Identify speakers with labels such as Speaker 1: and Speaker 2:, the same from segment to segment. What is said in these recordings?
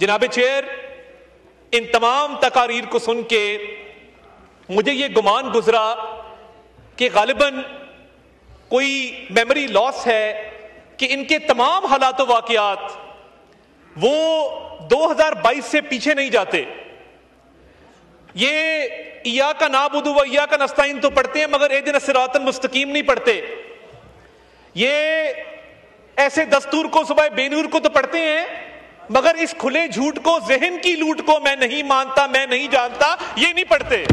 Speaker 1: جناب چیئر، ان تمام تقاریر کو سن کے مجھے یہ گمان گزرا کہ غالباً کوئی میموری لاس ہے کہ ان کے تمام حالات و واقعات وہ 2022 سے پیچھے نہیں جاتے. یہ ایاک نعبد و ایاک نستعین تو پڑھتے ہیں مگر اہدنا الصراط المستقیم نہیں پڑھتے. یہ ایسے دستور کو صبح بے نور کو تو پڑھتے ہیں مگر اس کھلے جھوٹ کو، ذہن کی لوٹ کو، میں نہیں مانتا، میں نہیں جانتا، یہ نہیں پڑھتے.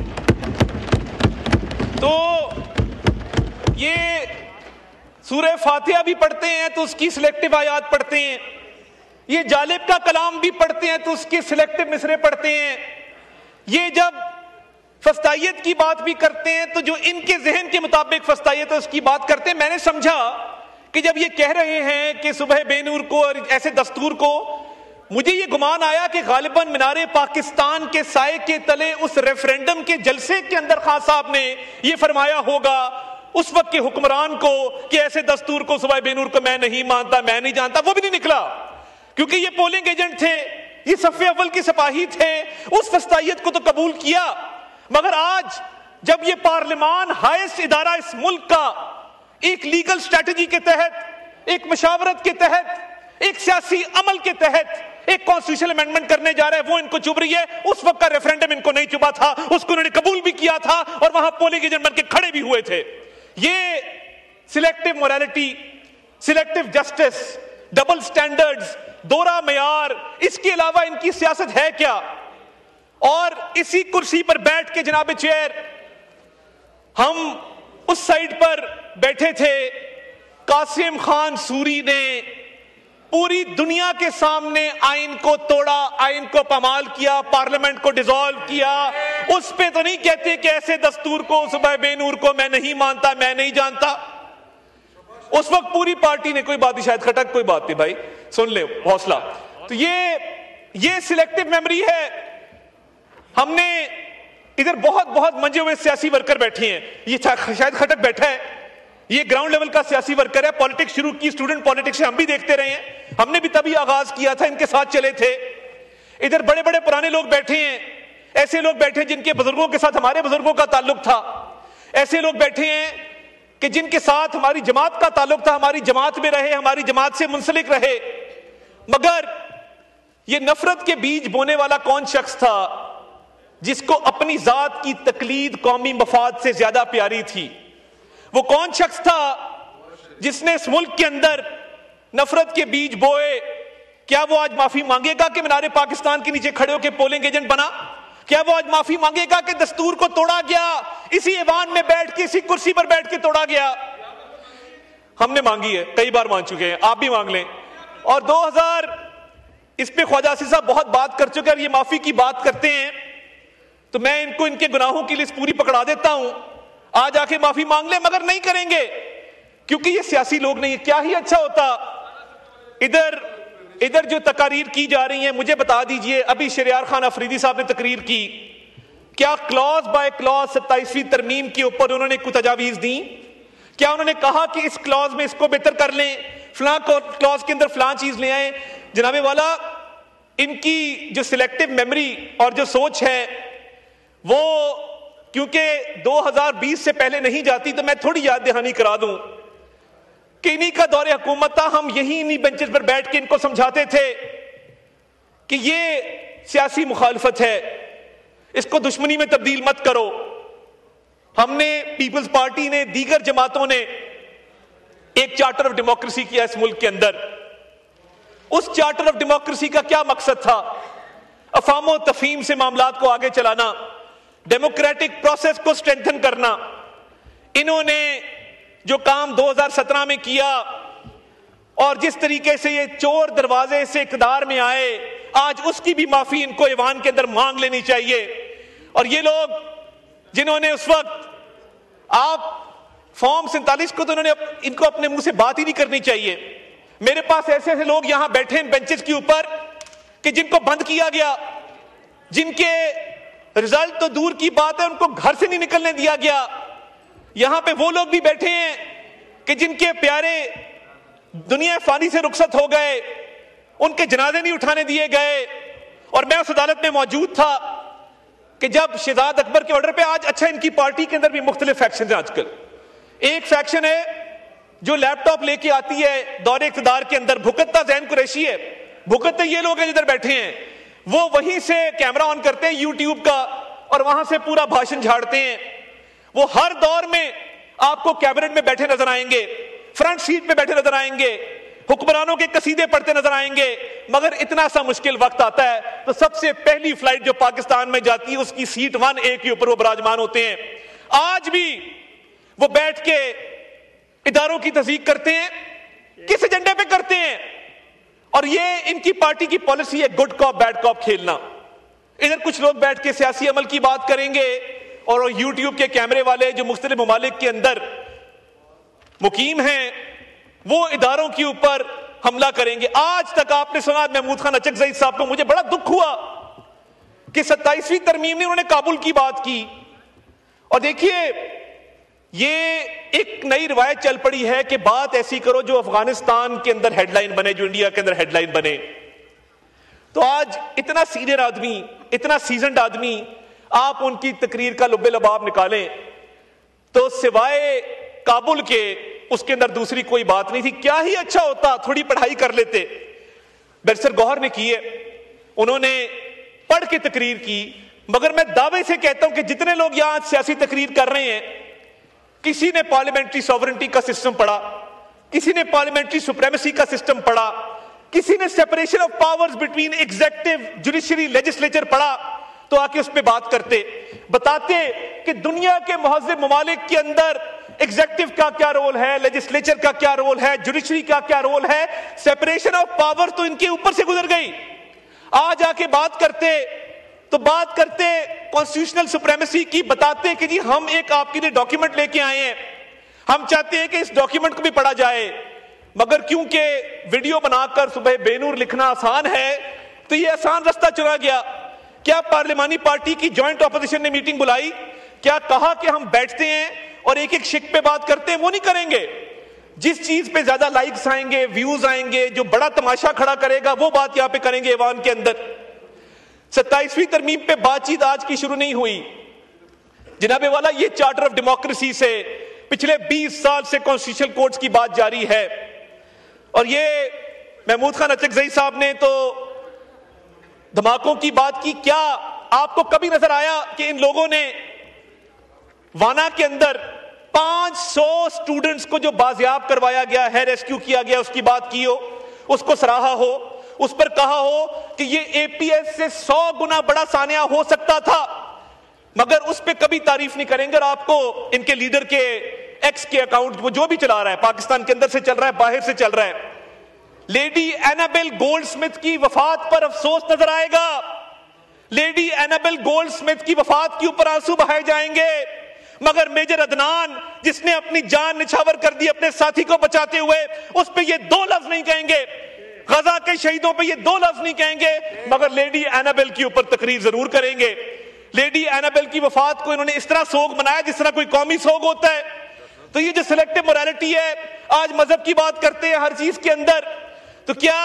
Speaker 1: تو یہ سورہ فاتحہ بھی پڑھتے ہیں تو اس کی سلیکٹو آیات پڑھتے ہیں، یہ جالب کا کلام بھی پڑھتے ہیں تو اس کے سلیکٹو مصرے پڑھتے ہیں. یہ جب فسطائیت کی بات بھی کرتے ہیں تو جو ان کے ذہن کے مطابق فسطائیت ہے اس کی بات کرتے ہیں. میں نے سمجھا کہ جب یہ کہہ رہے ہیں کہ صبح بے نور کو اور ایسے دستور کو، مجھے یہ گمان آیا کہ غالباً مینار پاکستان کے سائے کے تلے اس ریفرینڈم کے جلسے کے اندر خان صاحب نے یہ فرمایا ہوگا اس وقت کے حکمران کو کہ ایسے دستور کو، صبح بے نور کو میں نہیں مانتا، میں نہیں جانتا. وہ بھی نہیں نکلا کیونکہ یہ پولنگ ایجنٹ تھے، یہ صف اول کے سپاہی تھے. اس فسطائیت کو تو قبول کیا مگر آج جب یہ پارلیمان ہائیسٹ ادارہ اس ملک کا ایک لیگل اسٹریٹجی کے تحت، ایک مشاورت کے تحت، ایک سیاسی عمل کے تحت ایک کانسٹیٹیوشنل امینڈمنٹ کرنے جا رہا ہے، وہ ان کو چبھ رہی ہے. اس وقت کا ریفرینڈم ان کو نہیں چبھا تھا، اس کو انہوں نے قبول بھی کیا تھا اور وہاں پولنگ ایجنٹ بن کے کھڑے بھی ہوئے تھے. یہ selective morality, selective justice, double standards, دوہرا معیار، اس کے علاوہ ان کی سیاست ہے کیا؟ اور اسی کرسی پر بیٹھ کے جناب چیئر ہم اس سائیڈ پر بیٹھے تھے، قاسم خان سوری نے پوری دنیا کے سامنے آئین کو توڑا، آئین کو پامال کیا، پارلیمنٹ کو ڈیزالو کیا. اس پہ تو نہیں کہتے کہ ایسے دستور کو، صبح بے نور کو میں نہیں مانتا، میں نہیں جانتا. اس وقت پوری پارٹی نے، کوئی بات نہیں، شاید کھٹک، کوئی بات نہیں بھائی، سن لے، حوصلہ. تو یہ سلیکٹو میموری ہے. ہم نے ادھر بہت منجے ہوئے سیاسی ورکر بیٹھے ہیں، یہ شاید کھٹک بیٹھا ہے، یہ گراؤنڈ لیول کا سیاسی ورکر ہے. پالیٹکس شروع کی، اسٹوڈنٹ پالیٹکس سے ہم بھی دیکھتے رہے ہیں، ہم نے بھی تبھی آغاز کیا تھا، ان کے ساتھ چلے تھے. ادھر بڑے بڑے پرانے لوگ بیٹھے ہیں، ایسے لوگ بیٹھے جن کے بزرگوں کے ساتھ ہمارے بزرگوں کا تعلق تھا. ایسے لوگ بیٹھے ہیں کہ جن کے ساتھ ہماری جماعت کا تعلق تھا، ہماری جماعت میں رہے، ہماری جماعت سے منسلک رہے. مگر یہ نفرت کے بیج بونے والا کون شخص تھا جس کو اپنی ذات کی تقلید قومی مفاد سے زیادہ پیاری تھی؟ وہ کون شخص تھا جس نے اس ملک کے اندر نفرت کے بیج بوئے؟ کیا وہ آج معافی مانگے گا کہ مینار پاکستان کے نیچے کھڑے ہو کے پولنگ ایجنٹ بنا؟ کیا وہ آج معافی مانگے گا کہ دستور کو توڑا گیا، اسی ایوان میں بیٹھ کے، اسی کرسی پر بیٹھ کے توڑا گیا؟ ہم نے مانگی ہے، کئی بار مانگ چکے ہیں، آپ بھی مانگ لیں. اور 2000 اس پہ خواجہ آصف صاحب بہت بات کر چکے ہیں. یہ معافی کی بات کرتے ہیں تو میں ان کو ان کے گناہوں کی لسٹ پوری پکڑا دیتا ہوں، آج آ کے معافی مانگ لیں، مگر نہیں کریں گے کیونکہ یہ سیاسی لوگ نہیں ہیں. کیا ہی اچھا ہوتا ادھر جو تقاریر کی جا رہی ہیں، مجھے بتا دیجئے، ابھی شریار خان افریدی صاحب نے تقریر کی، کیا کلاز بائی کلاز 27ویں ترمیم کے اوپر انہوں نے کوئی تجاویز دیں؟ کیا انہوں نے کہا کہ اس کلاز میں اس کو بہتر کر لیں، فلاں کلاز کے اندر فلاں چیز لے آئیں؟ جناب والا، ان کی جو سلیکٹو میموری اور جو سوچ ہے وہ کیونکہ 2020 سے پہلے نہیں جاتی، تو میں تھوڑی یاد دہانی کرا دوں کہ انہی کا دور حکومت تھا. ہم انہی بینچز پر بیٹھ کے ان کو سمجھاتے تھے کہ یہ سیاسی مخالفت ہے، اس کو دشمنی میں تبدیل مت کرو. ہم نے، پیپلز پارٹی نے، دیگر جماعتوں نے ایک چارٹر آف ڈیموکریسی کیا اس ملک کے اندر. اس چارٹر آف ڈیموکریسی کا کیا مقصد تھا؟ افہام و تفہیم سے معاملات کو آگے چلانا، ڈیموکریٹک پروسیس کو اسٹرینتھن کرنا. انہوں نے جو کام 2017 میں کیا اور جس طریقے سے یہ چور دروازے سے اقتدار میں آئے، آج اس کی بھی معافی ان کو ایوان کے اندر مانگ لینی چاہیے. اور یہ لوگ جنہوں نے اس وقت، آپ فارم 47 کو تو ان کو اپنے منہ سے بات ہی نہیں کرنی چاہیے. میرے پاس ایسے ایسے لوگ یہاں بیٹھے ہیں بینچز کے اوپر کہ جن کو بند کیا گیا، جن کے رزلٹ تو دور کی بات ہے ان کو گھر سے نہیں نکلنے دیا گیا. یہاں پہ وہ لوگ بھی بیٹھے ہیں کہ جن کے پیارے دنیا فانی سے رخصت ہو گئے، ان کے جنازے نہیں اٹھانے دیے گئے، اور میں اس عدالت میں موجود تھا کہ جب شہزاد اکبر کے آرڈر پہ آج اچھا ان کی پارٹی کے اندر بھی مختلف فیکشن ہیں آج کل. ایک فیکشن ہے جو لیپ ٹاپ لے کے آتی ہے دور اقتدار کے اندر, بھکتتا ذہن قریشی ہے, بھکتتے یہ لوگ ہیں جدھر بیٹھے ہیں, وہ وہیں سے کیمرہ آن کرتے ہیں یوٹیوب کا اور وہاں سے پورا بھاشن جھاڑتے ہیں. وہ ہر دور میں آپ کو کیبنٹ میں بیٹھے نظر آئیں گے, فرنٹ سیٹ پہ بیٹھے نظر آئیں گے, حکمرانوں کے قصیدے پڑھتے نظر آئیں گے, مگر اتنا سا مشکل وقت آتا ہے تو سب سے پہلی فلائٹ جو پاکستان میں جاتی ہے اس کی سیٹ 1A کے اوپر وہ براجمان ہوتے ہیں. آج بھی وہ بیٹھ کے اداروں کی تصدیق کرتے ہیں, کس ایجنڈے پہ کرتے ہیں؟ اور یہ ان کی پارٹی کی پالیسی ہے گڈ کاپ بیڈ کاپ کھیلنا. ادھر کچھ لوگ بیٹھ کے سیاسی عمل کی بات کریں گے اور یوٹیوب کے کیمرے والے جو مختلف ممالک کے اندر مقیم ہیں وہ اداروں کے اوپر حملہ کریں گے. آج تک آپ نے سنا محمود خان اچکزئی صاحب کو, مجھے بڑا دکھ ہوا کہ 27ویں ترمیم میں انہوں نے کابل کی بات کی. اور دیکھیے یہ ایک نئی روایت چل پڑی ہے کہ بات ایسی کرو جو افغانستان کے اندر ہیڈ لائن بنے, جو انڈیا کے اندر ہیڈ لائن بنے. تو آج اتنا سینئر آدمی, اتنا سیزنڈ آدمی, آپ ان کی تقریر کا لب لباب نکالیں تو سوائے کابل کے اس کے اندر دوسری کوئی بات نہیں تھی. کیا ہی اچھا ہوتا تھوڑی پڑھائی کر لیتے. بیرسٹر گوہر نے کی ہے, انہوں نے پڑھ کے تقریر کی, مگر میں دعوے سے کہتا ہوں کہ جتنے لوگ یہاں سیاسی تقریر کر رہے ہیں کسی نے پارلیمنٹری سوورنٹی کا سسٹم پڑھا, کسی نے پارلیمنٹری سپریمیسی کا سسٹم پڑھا, کسی نے separation of powers between executive judiciary legislature پڑھا, تو آ کے اس پہ بات کرتے, بتاتے کہ دنیا کے مہذب ممالک کے اندر ایگزیکٹو کا کیا رول ہے, لیجسلیچر کا کیا رول ہے, جوڈیشری کا کیا رول ہے. سیپریشن آف پاور تو ان کے اوپر سے گزر گئی. آج آ کے بات کرتے تو بات کرتے کانسٹیٹیوشنل سپریمیسی کی, بتاتے کہ جی ہم ایک آپ کے لیے ڈاکیومنٹ لے کے آئے ہیں, ہم چاہتے ہیں کہ اس ڈاکیومنٹ کو بھی پڑھا جائے, مگر کیونکہ ویڈیو بنا کر صبح بے نور لکھنا آسان ہے تو یہ آسان رستہ چنا گیا. کیا پارلیمانی پارٹی کی جوائنٹ اپوزیشن نے میٹنگ بلائی, کیا کہا کہ ہم بیٹھتے ہیں اور ایک ایک شک پہ بات کرتے ہیں؟ وہ نہیں کریں گے. جس چیز پہ زیادہ لائکس آئیں گے, ویوز آئیں گے, جو بڑا تماشا کھڑا کرے گا وہ بات یہاں پہ کریں گے ایوان کے اندر. 27ویں ترمیم پہ بات چیت آج کی شروع نہیں ہوئی جناب والا, یہ چارٹر آف ڈیموکریسی سے پچھلے 20 سال سے کانسٹیٹیوشنل کورٹس کی بات جاری ہے. اور یہ محمود خان اچکزئی صاحب نے تو دھماکوں کی بات کی. کیا آپ کو کبھی نظر آیا کہ ان لوگوں نے وانا کے اندر 500 سٹوڈنٹس کو جو بازیاب کروایا گیا ہے, ریسکیو کیا گیا, اس کی بات کی ہو, اس کو سراہا ہو, اس پر کہا ہو کہ یہ اے پی ایس سے 100 گنا بڑا سانحہ ہو سکتا تھا, مگر اس پہ کبھی تعریف نہیں کریں گے. اور آپ کو ان کے لیڈر کے ایکس کے اکاؤنٹ وہ جو بھی چلا رہا ہے, پاکستان کے اندر سے چل رہا ہے, باہر سے چل رہا ہے, لیڈی اینابل گولڈ سمتھ کی وفات پر افسوس نظر آئے گا. لیڈی اینابل گولڈ سمتھ کی وفات کے اوپر آنسو بہائے جائیں گے, مگر میجر عدنان جس نے اپنی جان نچھاور کر دی اپنے ساتھی کو بچاتے ہوئے, اس پہ یہ 2 لفظ نہیں کہیں گے. غزہ کے شہیدوں پہ یہ 2 لفظ نہیں کہیں گے, مگر لیڈی اینابل کے اوپر تقریر ضرور کریں گے. لیڈی اینابل کی وفات کو انہوں نے اس طرح سوگ منایا جس طرح کوئی قومی سوگ ہوتا ہے. تو یہ جو سلیکٹو موریلٹی ہے, آج مذہب کی بات کرتے ہیں ہر چیز کے اندر, تو کیا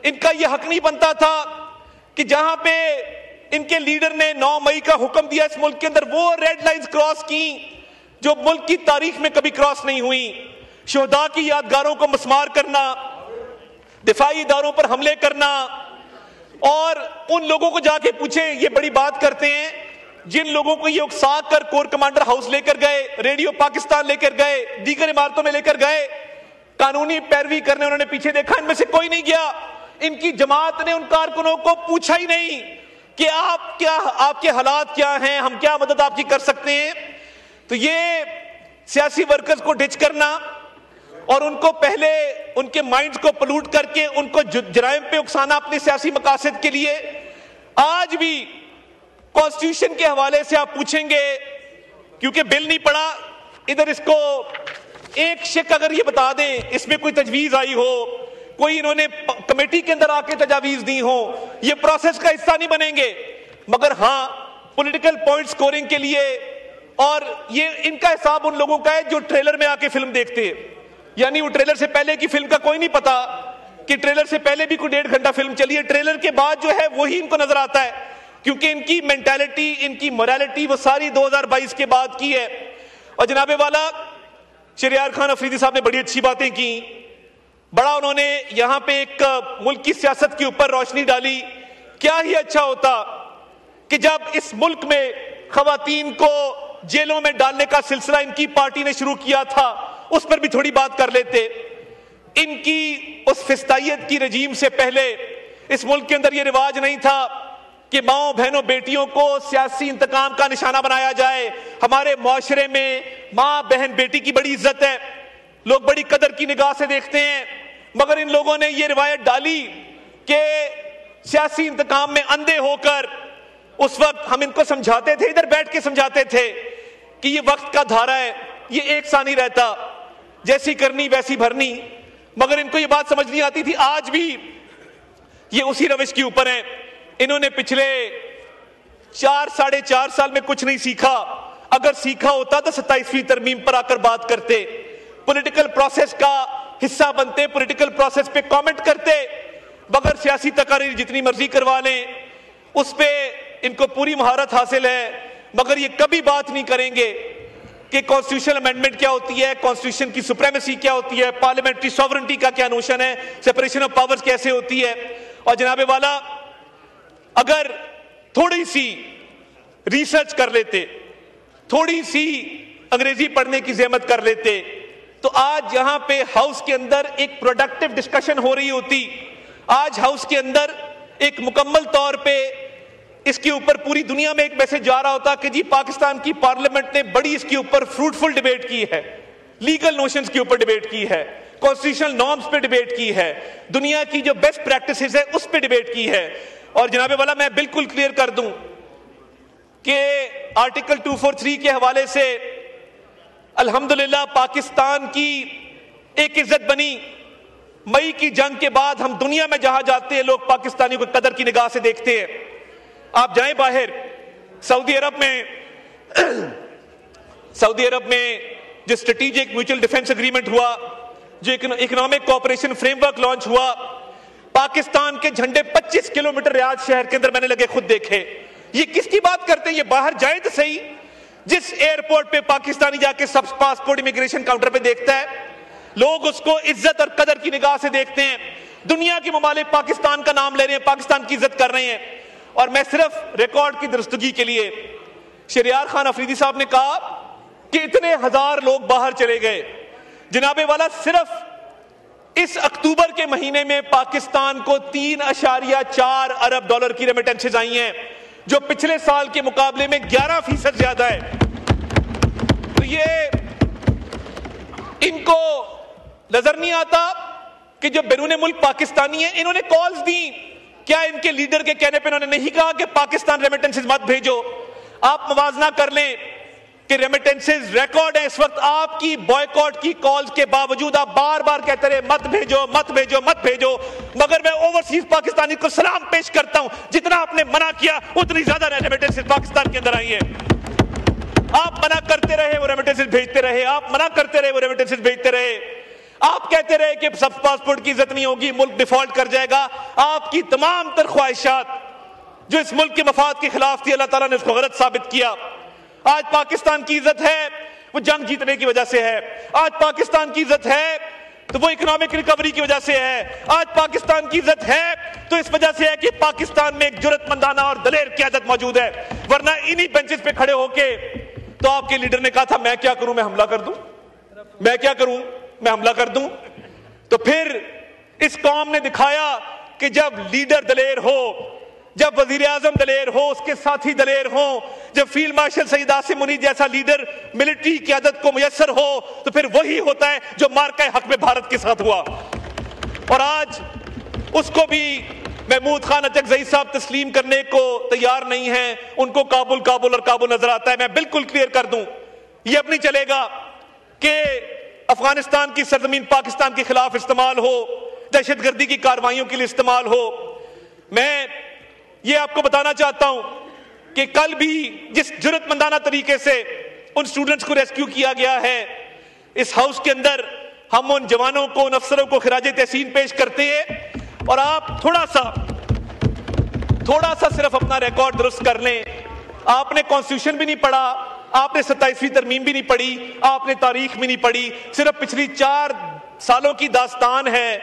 Speaker 1: ان کا یہ حق نہیں بنتا تھا کہ جہاں پہ ان کے لیڈر نے 9 مئی کا حکم دیا اس ملک کے اندر, وہ ریڈ لائنز کراس کی جو ملک کی تاریخ میں کبھی کراس نہیں ہوئی. شہداء کی یادگاروں کو مسمار کرنا, دفاعی اداروں پر حملے کرنا, اور ان لوگوں کو جا کے پوچھیں, یہ بڑی بات کرتے ہیں جن لوگوں کو یہ اکسا کر کور کمانڈر ہاؤس لے کر گئے, ریڈیو پاکستان لے کر گئے, دیگر عمارتوں میں لے کر گئے, قانونی پیروی کرنے انہوں نے پیچھے دیکھا, ان میں سے کوئی نہیں گیا. ان کی جماعت نے ان کارکنوں کو پوچھا ہی نہیں کہ آپ کے حالات کیا ہیں, ہم کیا مدد آپ کی کر سکتے ہیں. تو یہ سیاسی ورکرز کو ڈچ کرنا اور ان کو پہلے ان کے مائنڈز کو پلوٹ کر کے ان کو جرائم پہ اکسانا اپنے سیاسی مقاصد کے لیے. آج بھی کانسٹیٹیوشن کے حوالے سے آپ پوچھیں گے, کیونکہ بل نہیں پڑا, ادھر اس کو ایک شک اگر یہ بتا دیں اس میں کوئی تجویز آئی ہو, کوئی انہوں نے کمیٹی کے اندر آ کے تجاویز دی ہو, یہ پروسیس کا حصہ نہیں بنیں گے. مگر ہاں پولیٹیکل پوائنٹ سکورنگ کے لیے, اور یہ ان کا حساب ان لوگوں کا ہے جو ٹریلر میں آ کے فلم دیکھتے ہیں, یعنی وہ ٹریلر سے پہلے کی فلم کا کوئی نہیں پتا, کہ ٹریلر سے پہلے بھی کوئی 1.5 گھنٹہ فلم چلی ہے, ٹریلر کے بعد جو ہے وہی ان کو نظر آتا ہے, کیونکہ ان کی مینٹالٹی, ان کی مورالٹی وہ ساری 2022 کے بعد کی ہے. اور جناب والا شہریار خان افریدی صاحب نے بڑی اچھی باتیں کی, بڑا انہوں نے یہاں پہ ایک ملک کی سیاست کے اوپر روشنی ڈالی. کیا ہی اچھا ہوتا کہ جب اس ملک میں خواتین کو جیلوں میں ڈالنے کا سلسلہ ان کی پارٹی نے شروع کیا تھا, اس پر بھی تھوڑی بات کر لیتے. ان کی اس فسطائیت کی رجیم سے پہلے اس ملک کے اندر یہ رواج نہیں تھا کہ ماؤں بہنوں بیٹیوں کو سیاسی انتقام کا نشانہ بنایا جائے. ہمارے معاشرے میں ماں بہن بیٹی کی بڑی عزت ہے, لوگ بڑی قدر کی نگاہ سے دیکھتے ہیں, مگر ان لوگوں نے یہ روایت ڈالی کہ سیاسی انتقام میں اندھے ہو کر اس وقت ہم ان کو سمجھاتے تھے, ادھر بیٹھ کے سمجھاتے تھے کہ یہ وقت کا دھارا ہے, یہ ایک سا نہیں رہتا, جیسی کرنی ویسی بھرنی. مگر ان کو یہ بات سمجھ نہیں آتی تھی. آج بھی یہ اسی روش کے اوپر ہیں. انہوں نے پچھلے 4-4.5 سال میں کچھ نہیں سیکھا. اگر سیکھا ہوتا تو 27ویں ترمیم پر آ کر بات کرتے, پولیٹیکل پروسیس کا حصہ بنتے, پولیٹیکل پروسیس پہ کامنٹ کرتے. بغیر سیاسی تقاریر جتنی مرضی کروا لیں, اس پہ ان کو پوری مہارت حاصل ہے, مگر یہ کبھی بات نہیں کریں گے کہ کانسٹیٹیوشنل امینڈمنٹ کیا ہوتی ہے, کانسٹیٹیوشن کی سپریمیسی کیا ہوتی ہے, پارلیمنٹری سوورنٹی کا کیا نوشن ہے, سپریشن آف پاورز کیسے ہوتی ہے. اور جناب والا اگر تھوڑی سی ریسرچ کر لیتے, تھوڑی سی انگریزی پڑھنے کی زحمت کر لیتے, تو آج یہاں پہ ہاؤس کے اندر ایک پروڈکٹیو ڈسکشن ہو رہی ہوتی. آج ہاؤس کے اندر ایک مکمل طور پہ اس کے اوپر پوری دنیا میں ایک میسج جا رہا ہوتا کہ جی پاکستان کی پارلیمنٹ نے بڑی اس کے اوپر فروٹفل ڈیبیٹ کی ہے, لیگل نوشنز کے اوپر ڈیبیٹ کی ہے, کانسٹیٹیوشنل نارمز پہ ڈیبیٹ کی ہے, دنیا کی جو بیسٹ پریکٹسز ہے اس پہ ڈیبیٹ کی ہے. اور جناب والا میں بالکل کلیئر کر دوں کہ آرٹیکل 243 کے حوالے سے الحمدللہ پاکستان کی ایک عزت بنی. مئی کی جنگ کے بعد ہم دنیا میں جہاں جاتے ہیں لوگ پاکستانیوں کو قدر کی نگاہ سے دیکھتے ہیں. آپ جائیں باہر, سعودی عرب میں جو اسٹریٹجک میوچل ڈیفنس اگریمنٹ ہوا, جو economic cooperation frame work launch ہوا, پاکستان کے جھنڈے 25 کلومیٹر ریاض شہر کے اندر میں نے لگے خود دیکھے. یہ کس کی بات کرتے ہیں؟ یہ باہر جائیں تو صحیح, جس ایئرپورٹ پہ پاکستانی جا کے سب پاسپورٹ امیگریشن کاؤنٹر پہ دیکھتا ہے, لوگ اس کو عزت اور قدر کی نگاہ سے دیکھتے ہیں. دنیا کے ممالک پاکستان کا نام لے رہے ہیں, پاکستان کی عزت کر رہے ہیں. اور میں صرف ریکارڈ کی درستگی کے لیے, شہریار خان افریدی صاحب نے کہا کہ اتنے ہزار لوگ باہر چلے گئے. جناب والا صرف اس اکتوبر کے مہینے میں پاکستان کو 3.4 ارب ڈالر کی ریمیٹنسز آئی ہیں, جو پچھلے سال کے مقابلے میں 11% زیادہ ہے. تو یہ ان کو نظر نہیں آتا کہ جو بیرون ملک پاکستانی ہیں انہوں نے کالز دی, کیا ان کے لیڈر کے کہنے پہ انہوں نے نہیں کہا کہ پاکستان ریمیٹنسز مت بھیجو؟ آپ موازنہ کر لیں کہ ریمیٹنسز ریکارڈ ہے اس وقت. آپ کی بائیکاٹ کی کالز کے باوجود آپ بار بار کہتے رہے مت بھیجو مت بھیجو مت بھیجو, مگر میں اوورسیز پاکستانی کو سلام پیش کرتا ہوں, جتنا آپ نے منع کیا اتنی زیادہ ریمیٹنسز پاکستان کے اندر آئی ہیں. آپ منع کرتے رہے وہ ریمیٹنسز بھیجتے رہے, آپ منع کرتے رہے وہ ریمیٹنسز بھیجتے رہے, آپ کہتے رہے کہ سب پاسپورٹ کی عزت نہیں ہوگی, ملک ڈیفالٹ کر جائے گا. آپ کی تمام تر خواہشات جو اس ملک کے مفاد کے خلاف تھی, اللہ تعالیٰ نے اس کو غلط ثابت کیا. آج پاکستان کی عزت ہے وہ جنگ جیتنے کی وجہ سے ہے, آج پاکستان کی عزت ہے تو وہ اکنامک ریکوری کی وجہ سے ہے, آج پاکستان کی عزت ہے تو اس وجہ سے ہے کہ پاکستان میں ایک جرأت مندانہ اور دلیر قیادت موجود ہے. ورنہ انہی بینچز پہ کھڑے ہو کے تو آپ کے لیڈر نے کہا تھا میں کیا کروں, میں حملہ کر دوں, میں کیا کروں, میں حملہ کر دوں. تو پھر اس قوم نے دکھایا کہ جب لیڈر دلیر ہو, جب وزیر اعظم دلیر ہو, اس کے ساتھی دلیر ہوں, جب فیلڈ مارشل سید عاصم منیر جیسا لیڈر ملٹری قیادت کو میسر ہو, تو پھر وہی ہوتا ہے جو مارکہ حق میں بھارت کے ساتھ ہوا. اور آج اس کو بھی محمود خان اچکزئی صاحب تسلیم کرنے کو تیار نہیں ہیں, ان کو کابل کابل اور کابل نظر آتا ہے. میں بالکل کلیئر کر دوں, یہ اب نہیں چلے گا کہ افغانستان کی سرزمین پاکستان کے خلاف استعمال ہو, دہشت گردی کی کارروائیوں کے لیے استعمال ہو. میں یہ آپ کو بتانا چاہتا ہوں کہ کل بھی جس جرأت مندانہ طریقے سے ان سٹوڈنٹس کو ریسکیو کیا گیا ہے, اس ہاؤس کے اندر ہم ان جوانوں کو، ان افسروں کو خراج تحسین پیش کرتے ہیں، اور آپ تھوڑا سا صرف اپنا ریکارڈ درست کر لیں. آپ نے کانسٹیٹیوشن بھی نہیں پڑھا، آپ نے 27ویں ترمیم بھی نہیں پڑھی، آپ نے تاریخ بھی نہیں پڑھی، صرف پچھلی 4 سالوں کی داستان ہے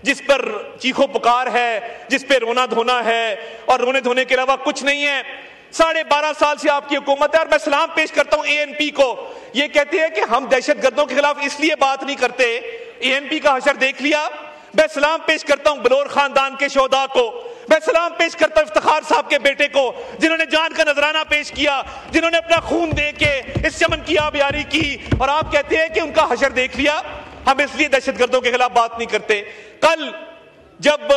Speaker 1: جس پر چیخو پکار ہے، جس پہ رونا دھونا ہے، اور رونے دھونے کے علاوہ کچھ نہیں ہے. 12.5 سال سے آپ کی حکومت ہے، اور میں سلام پیش کرتا ہوں ANP کو. یہ کہتے ہیں کہ ہم دہشت گردوں کے خلاف اس لیے بات نہیں کرتے. ANP کا حشر دیکھ لیا. میں سلام پیش کرتا ہوں بلور خاندان کے شہداء کو، میں سلام پیش کرتا ہوں افتخار صاحب کے بیٹے کو، جنہوں نے جان کا نذرانہ پیش کیا، جنہوں نے اپنا خون دے کے اس چمن کی آبیاری کی، اور آپ کہتے ہیں کہ ان کا حشر دیکھ لیا. ہم اس لیے دہشت گردوں کے خلاف بات نہیں کرتے. کل جب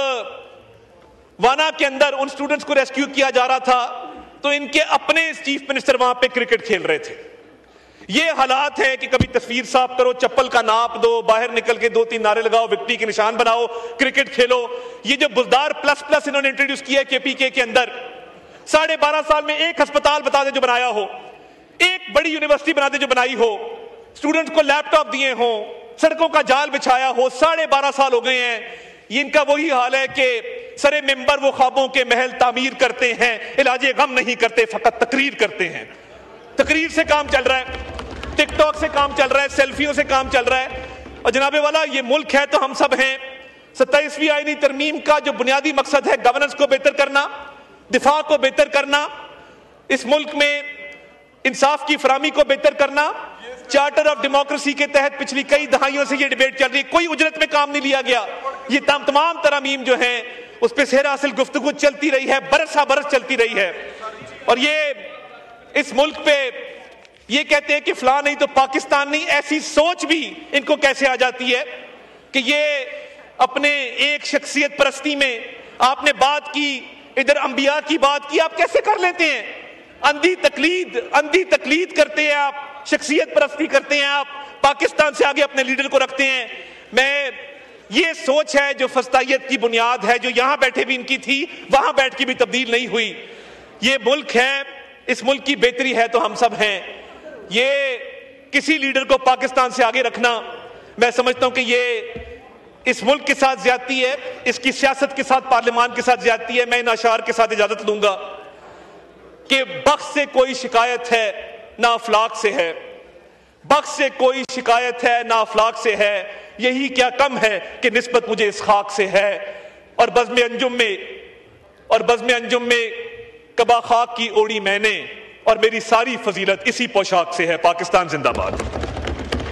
Speaker 1: وانا کے اندر ان سٹوڈنٹس کو ریسکیو کیا جا رہا تھا تو ان کے اپنے چیف منسٹر وہاں پہ کرکٹ کھیل رہے تھے. یہ حالات ہیں کہ کبھی تصویر صاف کرو، چپل کا ناپ دو، باہر نکل کے 2-3 نعرے لگاؤ، وکٹری کے نشان بناؤ، کرکٹ کھیلو. یہ جو بزدار پلس انہوں نے انٹروڈیوس کیا ہے KPK کے اندر، 12.5 سال میں ایک ہسپتال بتا دیں جو بنایا ہو، ایک بڑی یونیورسٹی بنا دیں جو بنائی ہو، اسٹوڈنٹ کو لیپ ٹاپ دیے ہوں، سڑکوں کا جال بچھایا ہو. 12.5 سال ہو گئے ہیں. یہ ان کا وہی حال ہے کہ سرے ممبر وہ خوابوں کے محل تعمیر کرتے ہیں، علاج غم نہیں کرتے، فقط تقریر کرتے ہیں. تقریر سے کام چل رہا ہے، ٹک ٹاک سے کام چل رہا ہے، سیلفیوں سے کام چل رہا ہے. اور جناب والا، یہ ملک ہے تو ہم سب ہیں. 27ویں آئینی ترمیم کا جو بنیادی مقصد ہے گورننس کو بہتر کرنا، دفاع کو بہتر کرنا، اس ملک میں انصاف کی فراہمی کو بہتر کرنا. چارٹر آف ڈیموکریسی کے تحت پچھلی کئی دہائیوں سے یہ ڈیبیٹ چل رہی ہے، کوئی اجرت میں کام نہیں لیا گیا. یہ تمام ترامیم جو ہیں اس پہ سیر حاصل گفتگو چلتی رہی ہے، برس چلتی رہی ہے. اور یہ اس ملک پہ یہ کہتے ہیں کہ فلاں نہیں تو پاکستان نہیں، ایسی سوچ بھی ان کو کیسے آ جاتی ہے کہ یہ اپنے ایک شخصیت پرستی میں آپ نے بات کی، ادھر انبیاء کی بات کی، آپ کیسے کر لیتے ہیں؟ اندھی تقلید کرتے ہیں آپ، شخصیت پرستی کرتے ہیں آپ، پاکستان سے آگے اپنے لیڈر کو رکھتے ہیں. یہ سوچ ہے جو فسطائیت کی بنیاد ہے، جو یہاں بیٹھے بھی ان کی تھی، وہاں بیٹھ کے بھی تبدیل نہیں ہوئی. یہ ملک ہے، اس ملک کی بہتری ہے تو ہم سب ہیں. یہ کسی لیڈر کو پاکستان سے آگے رکھنا، میں سمجھتا ہوں کہ یہ اس ملک کے ساتھ زیادتی ہے، اس کی سیاست کے ساتھ، پارلیمان کے ساتھ زیادتی ہے. میں ان اشعار کے ساتھ اجازت لوں گا کہ بخت سے کوئی شکایت ہے نہ افلاک سے ہے، بخت سے کوئی شکایت ہے نہ افلاک سے ہے، یہی کیا کم ہے کہ نسبت مجھے اس خاک سے ہے. اور بزم انجم میں کبا خاک کی اوڑی میں نے، اور میری ساری فضیلت اسی پوشاک سے ہے. پاکستان زندہ باد.